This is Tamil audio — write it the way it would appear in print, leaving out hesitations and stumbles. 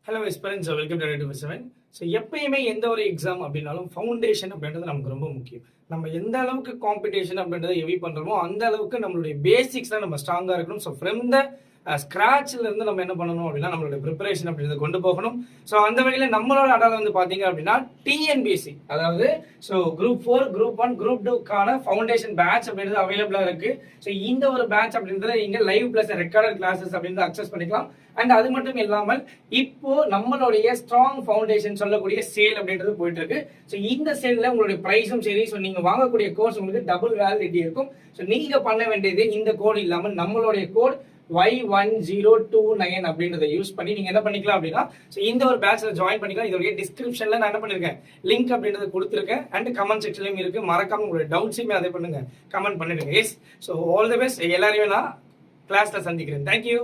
Hello Esperance welcome to 7. So எப்பயுமே எந்த ஒரு எக்ஸாம் அப்படின்னாலும் ஃபவுண்டேஷன் அப்படின்றது நமக்கு ரொம்ப முக்கியம். நம்ம எந்த அளவுக்கு காம்படிஷன் அப்படின்றத ஹெவி பண்ணுறோமோ அந்த அளவுக்கு நம்மளுடைய பேசிக்ஸ்லாம் நம்ம ஸ்ட்ராங்காக இருக்கணும். ஸோ ஃப்ரம் த ஸ்க்ராட்ச்ல இருந்து நம்ம என்ன பண்ணணும் அப்படின்னா நம்மளுடைய ப்ரிப்பரேஷன் அப்படின்றத கொண்டு போகணும். ஸோ அந்த வகையில் நம்மளோட அடால வந்து பார்த்தீங்க அப்படின்னா டிஎன்பிஎஸ்சி, அதாவது ஸோ குரூப் 4, குரூப் 1, குரூப் 2க்கான ஃபவுண்டேஷன் பேட்ச் அப்படின்றது அவைலபிளாக இருக்கு. ஸோ இந்த ஒரு பேட்ச் அப்படின்றத நீங்கள் லைவ் பிளஸ் ரெக்கார்டட் கிளாஸஸ் அப்படின்றத அக்சஸ் பண்ணிக்கலாம். அண்ட் அது மட்டும் இல்லாமல் இப்போ நம்மளுடைய ஸ்ட்ராங் ஃபவுண்டேஷன் சொல்லக்கூடிய சேல் அப்படின்றது போயிட்டு இருக்கு. ஸோ இந்த சேல்ல உங்களுடைய பிரைஸும் சரி, ஸோ நீங்க வாங்கக்கூடிய கோர்ஸ் உங்களுக்கு டபுள் வேலிடிட்டி இருக்கும். ஸோ நீங்க பண்ண வேண்டியது இந்த கோட் இல்லாமல் நம்மளுடைய கோட் Y1029 அப்படின்றத யூஸ் பண்ணி நீங்க என்ன பண்ணிக்கலாம் அப்படின்னா இந்த ஒரு பேட்ச்ல ஜாயின் பண்ணிக்கலாம். இதோட டிஸ்கிரிப்ஷன்ல நான் என்ன பண்ணிருக்கேன் லிங்க் அப்படின்றத கொடுத்துருக்கேன். அண்ட் கமெண்ட் செக்ஷன்லயும் இருக்கு. மறக்காம உங்களோட டவுட்ஸுமே அதை பண்ணுங்க, கமெண்ட் பண்ணிடுங்க. Yes, so all the best. எல்லாரையும் நான் கிளாஸ்ல சந்திக்கிறேன். தேங்க்யூ.